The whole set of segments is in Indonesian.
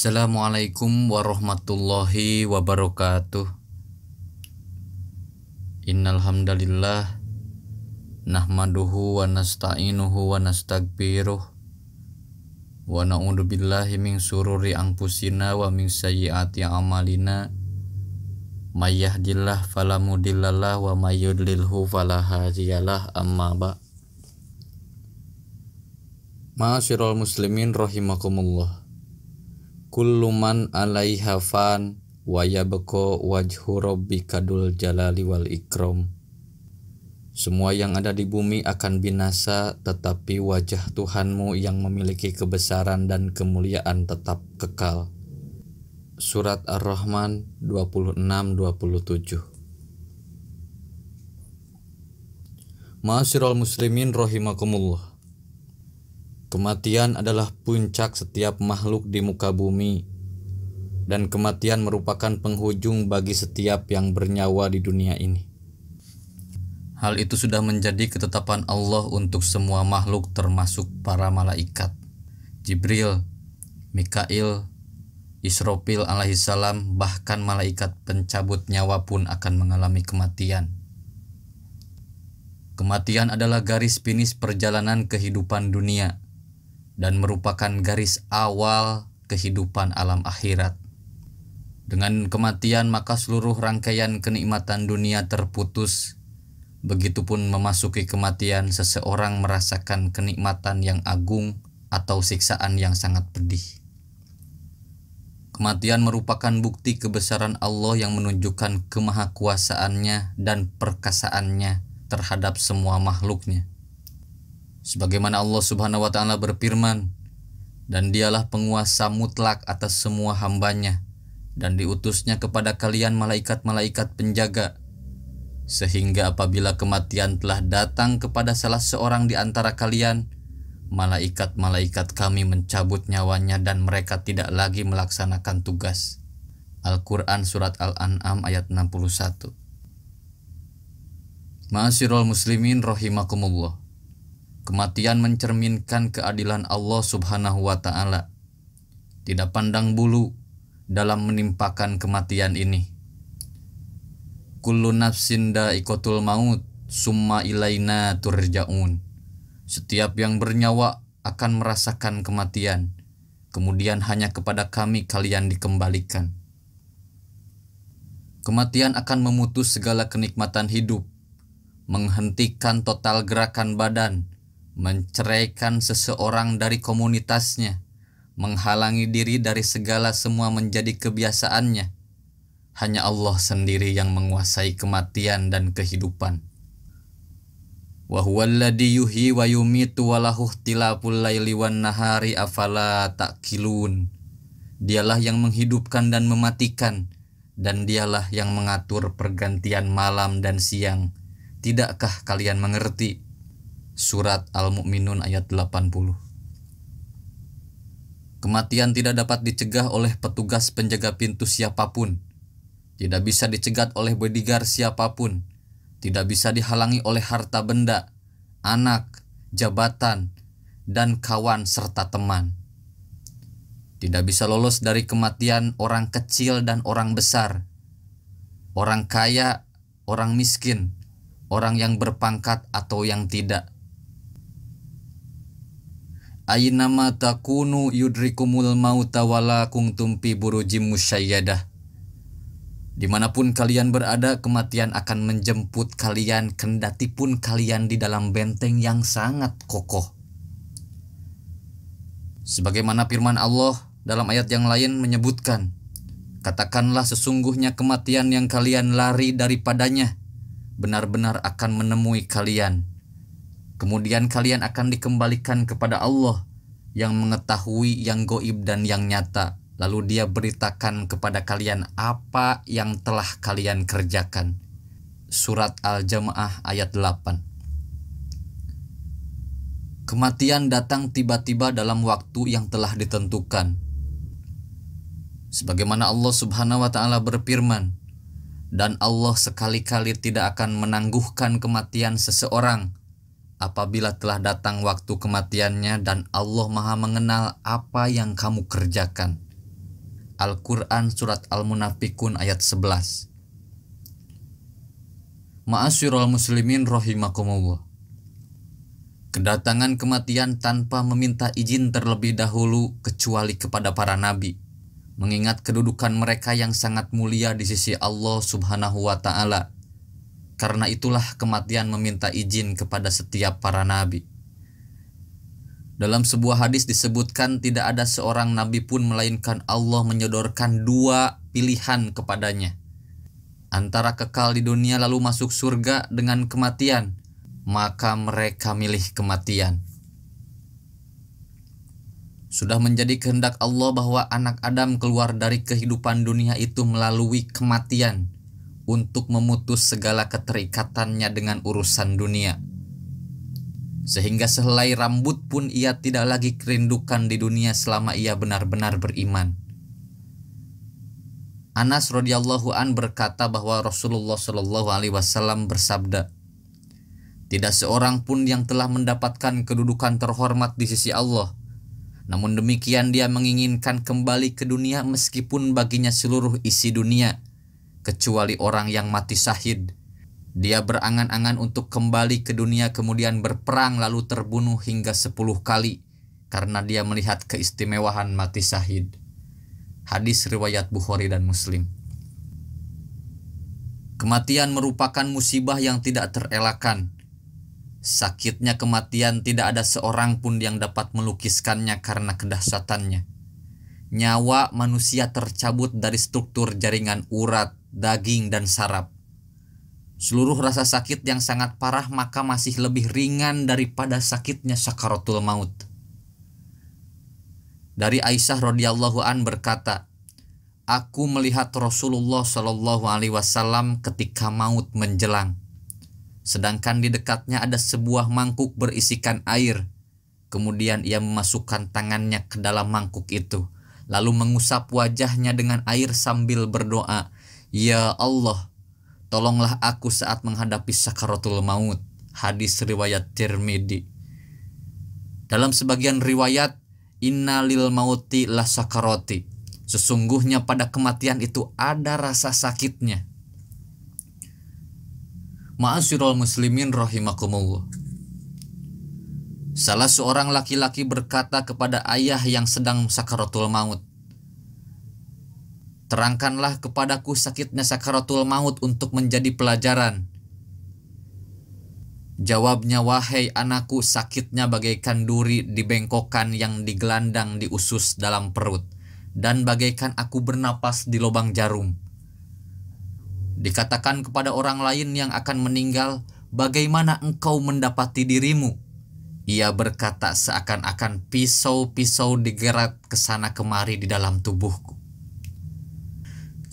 Assalamualaikum warahmatullahi wabarakatuh. Innal hamdalillah nahmaduhu wa nasta'inuhu wa nastagfiruh wa na'udzu billahi min syururi anfusina wa min sayyiati a'malina. May yahdihillahu fala mudhillalah wa may yudlilhu fala hadiyalah. Amma ba'. Ma'asyiral muslimin rahimakumullah. Kullu man 'alaiha fan wa yabqa wajhu rabbika dzul jalali wal ikram. Semua yang ada di bumi akan binasa, tetapi wajah Tuhanmu yang memiliki kebesaran dan kemuliaan tetap kekal. Surat Ar-Rahman 26-27. Ma'asyiral muslimin rahimakumullah. Kematian adalah puncak setiap makhluk di muka bumi, dan kematian merupakan penghujung bagi setiap yang bernyawa di dunia ini. Hal itu sudah menjadi ketetapan Allah untuk semua makhluk, termasuk para malaikat. Jibril, Mikail, Israfil alaihissalam, bahkan malaikat pencabut nyawa pun akan mengalami kematian. Kematian adalah garis finish perjalanan kehidupan dunia dan merupakan garis awal kehidupan alam akhirat. Dengan kematian maka seluruh rangkaian kenikmatan dunia terputus. Begitupun memasuki kematian seseorang merasakan kenikmatan yang agung atau siksaan yang sangat pedih. Kematian merupakan bukti kebesaran Allah yang menunjukkan kemahakuasaannya dan perkasaannya terhadap semua makhluknya. Sebagaimana Allah Subhanahu wa Ta'ala berfirman, dan dialah penguasa mutlak atas semua hambanya, dan diutusnya kepada kalian malaikat-malaikat penjaga, sehingga apabila kematian telah datang kepada salah seorang di antara kalian, malaikat-malaikat kami mencabut nyawanya dan mereka tidak lagi melaksanakan tugas. Al-Quran Surat Al-An'am ayat 61. Ma'asyiral muslimin rahimakumullah. Kematian mencerminkan keadilan Allah Subhanahu wa Ta'ala. Tidak pandang bulu dalam menimpakan kematian ini. Kullu nafsin dha'iqatul maut summa ilaina turja'un. Setiap yang bernyawa akan merasakan kematian, kemudian hanya kepada kami kalian dikembalikan. Kematian akan memutus segala kenikmatan hidup, menghentikan total gerakan badan, menceraikan seseorang dari komunitasnya, menghalangi diri dari segala semua menjadi kebiasaannya. Hanya Allah sendiri yang menguasai kematian dan kehidupan. Wa huwallazi yuhyi wa yumitu wa lahu ikhtilaful laili wan nahari afala ta'qilun. Dialah yang menghidupkan dan mematikan, dan dialah yang mengatur pergantian malam dan siang. Tidakkah kalian mengerti? Surat Al-Mu'minun ayat 80. Kematian tidak dapat dicegah oleh petugas penjaga pintu siapapun. Tidak bisa dicegat oleh bodyguard siapapun. Tidak bisa dihalangi oleh harta benda, anak, jabatan, dan kawan serta teman. Tidak bisa lolos dari kematian orang kecil dan orang besar, orang kaya, orang miskin, orang yang berpangkat atau yang tidak. Aynama takunu yudrikumul mauta wala kuntum fi burujim musyayyadah. Dimanapun kalian berada, kematian akan menjemput kalian, kendatipun kalian di dalam benteng yang sangat kokoh. Sebagaimana firman Allah dalam ayat yang lain menyebutkan, katakanlah sesungguhnya kematian yang kalian lari daripadanya benar-benar akan menemui kalian. Kemudian kalian akan dikembalikan kepada Allah yang mengetahui yang goib dan yang nyata. Lalu dia beritakan kepada kalian apa yang telah kalian kerjakan. Surat Al-Jamaah ayat 8. Kematian datang tiba-tiba dalam waktu yang telah ditentukan. Sebagaimana Allah Subhanahu wa Ta'ala berfirman, dan Allah sekali-kali tidak akan menangguhkan kematian seseorang apabila telah datang waktu kematiannya, dan Allah Maha mengenal apa yang kamu kerjakan. Al-Quran Surat Al-Munafikun ayat 11. Ma'asyiral muslimin rahimakumullah. Kedatangan kematian tanpa meminta izin terlebih dahulu kecuali kepada para nabi, mengingat kedudukan mereka yang sangat mulia di sisi Allah Subhanahu wa Ta'ala. Karena itulah kematian meminta izin kepada setiap para nabi. Dalam sebuah hadis disebutkan tidak ada seorang nabi pun melainkan Allah menyodorkan dua pilihan kepadanya, antara kekal di dunia lalu masuk surga dengan kematian, maka mereka milih kematian. Sudah menjadi kehendak Allah bahwa anak Adam keluar dari kehidupan dunia itu melalui kematian untuk memutus segala keterikatannya dengan urusan dunia, sehingga sehelai rambut pun ia tidak lagi kerindukan di dunia selama ia benar-benar beriman. Anas radhiyallahu an berkata bahwa Rasulullah shallallahu alaihi wasallam bersabda, tidak seorang pun yang telah mendapatkan kedudukan terhormat di sisi Allah, namun demikian dia menginginkan kembali ke dunia meskipun baginya seluruh isi dunia, kecuali orang yang mati syahid. Dia berangan-angan untuk kembali ke dunia kemudian berperang lalu terbunuh hingga 10 kali karena dia melihat keistimewaan mati syahid. Hadis riwayat Bukhari dan Muslim. Kematian merupakan musibah yang tidak terelakkan. Sakitnya kematian tidak ada seorang pun yang dapat melukiskannya karena kedahsyatannya. Nyawa manusia tercabut dari struktur jaringan urat, daging, dan saraf. Seluruh rasa sakit yang sangat parah maka masih lebih ringan daripada sakitnya sakaratul maut. Dari Aisyah radhiyallahu an berkata, aku melihat Rasulullah shallallahu alaihi wasallam ketika maut menjelang, sedangkan di dekatnya ada sebuah mangkuk berisikan air. Kemudian ia memasukkan tangannya ke dalam mangkuk itu, lalu mengusap wajahnya dengan air sambil berdoa, ya Allah, tolonglah aku saat menghadapi sakaratul maut. Hadis riwayat Tirmidzi. Dalam sebagian riwayat, inna lil mauti la sakaroti, sesungguhnya pada kematian itu ada rasa sakitnya. Ma'asyiral muslimin rahimakumullah. Salah seorang laki-laki berkata kepada ayah yang sedang sakaratul maut, terangkanlah kepadaku sakitnya sakaratul maut untuk menjadi pelajaran. Jawabnya, wahai anakku, sakitnya bagaikan duri dibengkokkan yang digelandang di usus dalam perut, dan bagaikan aku bernapas di lubang jarum. Dikatakan kepada orang lain yang akan meninggal, bagaimana engkau mendapati dirimu? Ia berkata, seakan-akan pisau-pisau digerak ke sana kemari di dalam tubuhku.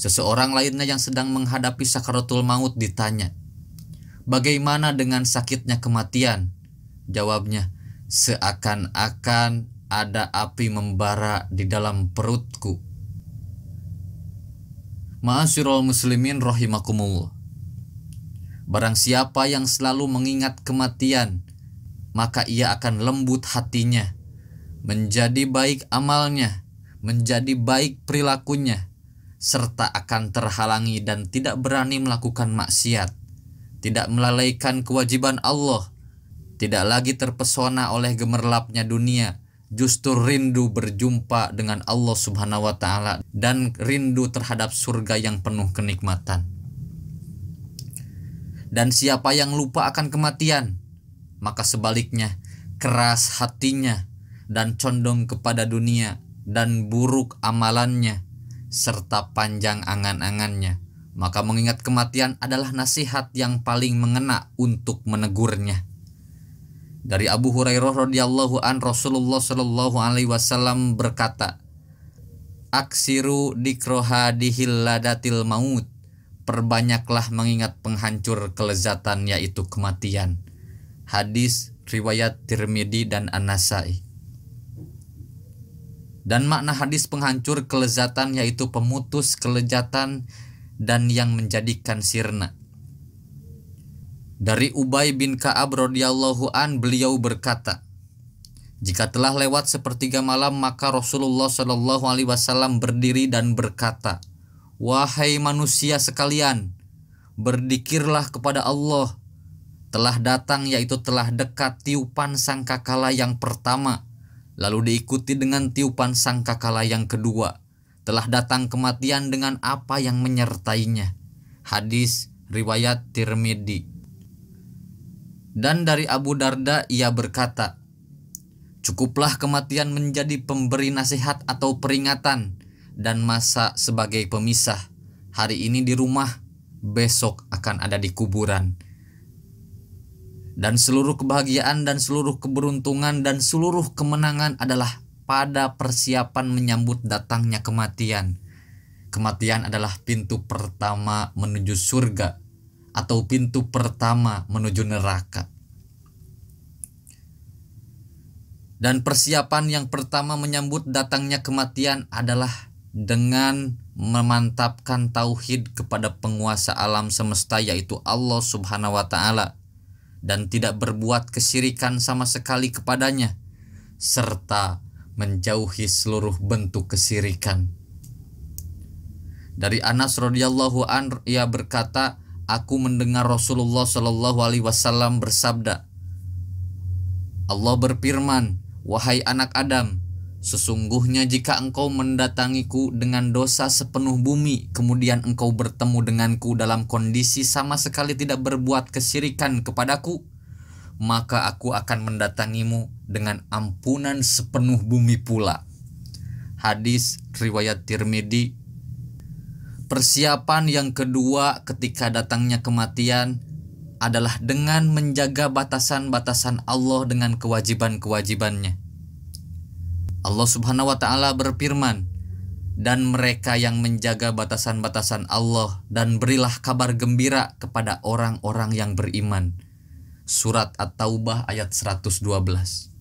Seseorang lainnya yang sedang menghadapi sakaratul maut ditanya, bagaimana dengan sakitnya kematian? Jawabnya, seakan-akan ada api membara di dalam perutku. Ma'asyiral muslimin rahimakumullah. Barang siapa yang selalu mengingat kematian, maka ia akan lembut hatinya, menjadi baik amalnya, menjadi baik perilakunya, serta akan terhalangi dan tidak berani melakukan maksiat, tidak melalaikan kewajiban Allah, tidak lagi terpesona oleh gemerlapnya dunia, justru rindu berjumpa dengan Allah Subhanahu wa Ta'ala dan rindu terhadap surga yang penuh kenikmatan. Dan siapa yang lupa akan kematian, maka sebaliknya keras hatinya dan condong kepada dunia dan buruk amalannya serta panjang angan-angannya, maka mengingat kematian adalah nasihat yang paling mengena untuk menegurnya. Dari Abu Hurairah radhiyallahu an, Rasulullah shallallahu alaihi wasallam berkata, aksiru dikrohadihil ladatil maut, perbanyaklah mengingat penghancur kelezatan yaitu kematian. Hadis riwayat Tirmidzi dan An-Nasai. Dan makna hadis penghancur kelezatan yaitu pemutus kelezatan dan yang menjadikan sirna. Dari Ubay bin Ka'ab radhiyallahu an, beliau berkata, Jika telah lewat sepertiga malam, maka Rasulullah Shallallahu Alaihi Wasallam berdiri dan berkata, "Wahai manusia sekalian, berzikirlah kepada Allah. Telah datang, yaitu telah dekat tiupan sangkakala yang pertama, lalu diikuti dengan tiupan sangkakala yang kedua. Telah datang kematian dengan apa yang menyertainya." Hadis riwayat Tirmidzi. Dan dari Abu Darda ia berkata, "Cukuplah kematian menjadi pemberi nasihat atau peringatan, dan masa sebagai pemisah. Hari ini di rumah, besok akan ada di kuburan. Dan seluruh kebahagiaan dan seluruh keberuntungan dan seluruh kemenangan adalah pada persiapan menyambut datangnya kematian. Kematian adalah pintu pertama menuju surga atau pintu pertama menuju neraka. Dan persiapan yang pertama menyambut datangnya kematian adalah dengan memantapkan tauhid kepada penguasa alam semesta, yaitu Allah Subhanahu wa Ta'ala, dan tidak berbuat kesyirikan sama sekali kepadanya, serta menjauhi seluruh bentuk kesyirikan. Dari Anas radhiyallahu anhu ia berkata, "Aku mendengar Rasulullah Shallallahu Alaihi Wasallam bersabda, Allah berfirman, wahai anak Adam, sesungguhnya jika engkau mendatangiku dengan dosa sepenuh bumi, kemudian engkau bertemu denganku dalam kondisi sama sekali tidak berbuat kesyirikan kepadaku, maka aku akan mendatangimu dengan ampunan sepenuh bumi pula." Hadis riwayat Tirmidzi. Persiapan yang kedua ketika datangnya kematian adalah dengan menjaga batasan-batasan Allah dengan kewajiban-kewajibannya. Allah Subhanahu wa Ta'ala berfirman, "Dan mereka yang menjaga batasan-batasan Allah, dan berilah kabar gembira kepada orang-orang yang beriman." Surat At-Taubah ayat 112.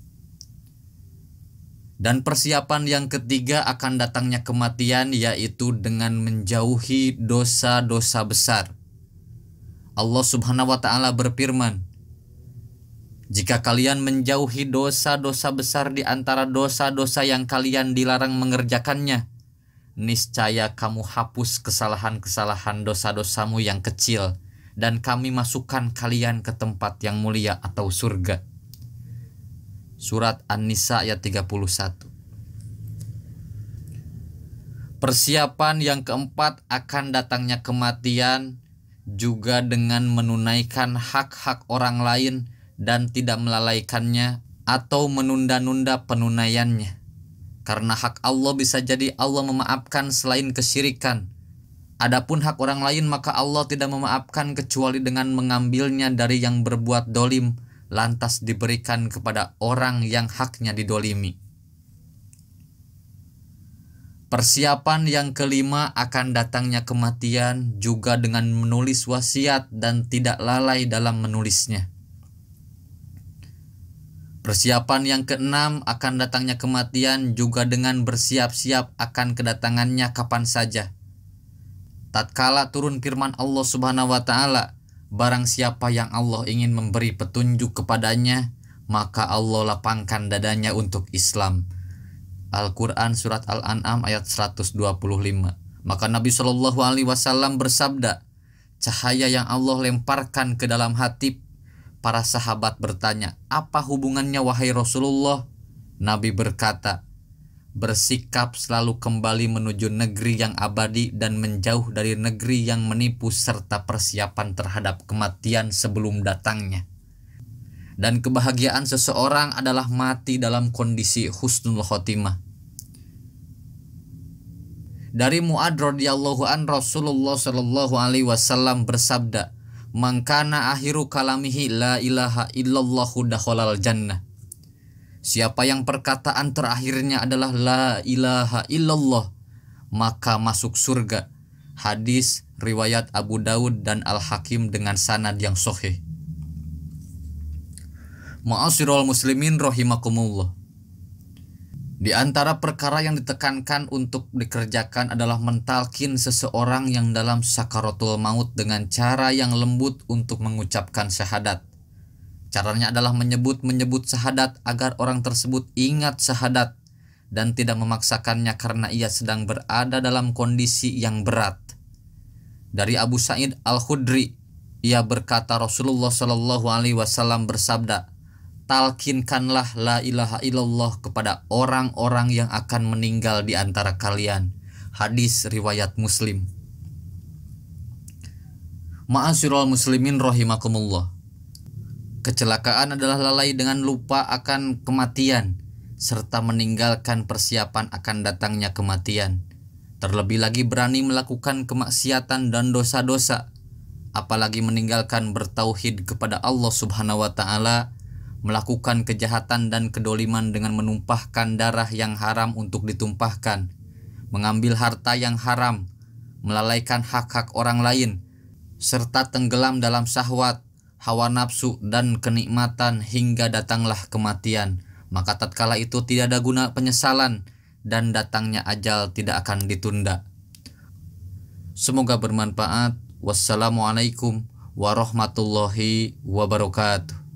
Dan persiapan yang ketiga akan datangnya kematian, yaitu dengan menjauhi dosa-dosa besar. Allah Subhanahu wa Ta'ala berfirman, "Jika kalian menjauhi dosa-dosa besar di antara dosa-dosa yang kalian dilarang mengerjakannya, niscaya kamu hapus kesalahan-kesalahan dosa-dosamu yang kecil, dan kami masukkan kalian ke tempat yang mulia atau surga." Surat An-Nisa ayat 31. Persiapan yang keempat akan datangnya kematian juga dengan menunaikan hak-hak orang lain dan tidak melalaikannya atau menunda-nunda penunaiannya. Karena hak Allah bisa jadi Allah memaafkan selain kesyirikan. Adapun hak orang lain maka Allah tidak memaafkan kecuali dengan mengambilnya dari yang berbuat dolim, lantas diberikan kepada orang yang haknya didolimi. Persiapan yang kelima akan datangnya kematian juga dengan menulis wasiat dan tidak lalai dalam menulisnya. Persiapan yang keenam akan datangnya kematian juga dengan bersiap-siap akan kedatangannya kapan saja. Tatkala turun firman Allah Subhanahu wa Ta'ala, "Barang siapa yang Allah ingin memberi petunjuk kepadanya, maka Allah lapangkan dadanya untuk Islam." Al-Quran Surat Al-An'am ayat 125. Maka Nabi Shallallahu Alaihi Wasallam bersabda, "Cahaya yang Allah lemparkan ke dalam hati." Para sahabat bertanya, "Apa hubungannya wahai Rasulullah?" Nabi berkata, "Bersikap selalu kembali menuju negeri yang abadi dan menjauh dari negeri yang menipu, serta persiapan terhadap kematian sebelum datangnya. Dan kebahagiaan seseorang adalah mati dalam kondisi husnul khotimah." Dari Mu'ad radhiyallahu an, Rasulullah Shallallahu Alaihi Wasallam bersabda, "Man kana akhiru kalamihi la ilaha illallahu dakhalal jannah." Siapa yang perkataan terakhirnya adalah la ilaha illallah, maka masuk surga. Hadis riwayat Abu Daud dan Al-Hakim dengan sanad yang sahih. Ma'asyiral muslimin rahimakumullah. Di antara perkara yang ditekankan untuk dikerjakan adalah mentalkin seseorang yang dalam sakaratul maut dengan cara yang lembut untuk mengucapkan syahadat. Caranya adalah menyebut syahadat agar orang tersebut ingat syahadat dan tidak memaksakannya karena ia sedang berada dalam kondisi yang berat. Dari Abu Sa'id Al-Khudri, ia berkata Rasulullah Shallallahu Alaihi Wasallam bersabda, talkinkanlah la ilaha illallah kepada orang-orang yang akan meninggal di antara kalian. Hadis riwayat Muslim. Ma'asyiral muslimin rahimakumullah. Kecelakaan adalah lalai dengan lupa akan kematian serta meninggalkan persiapan akan datangnya kematian. Terlebih lagi berani melakukan kemaksiatan dan dosa-dosa, apalagi meninggalkan bertauhid kepada Allah Subhanahu wa taala, melakukan kejahatan dan kedoliman dengan menumpahkan darah yang haram untuk ditumpahkan, mengambil harta yang haram, melalaikan hak-hak orang lain, serta tenggelam dalam syahwat, hawa nafsu dan kenikmatan hingga datanglah kematian. Maka tatkala itu tidak ada guna penyesalan dan datangnya ajal tidak akan ditunda. Semoga bermanfaat. Wassalamualaikum warahmatullahi wabarakatuh.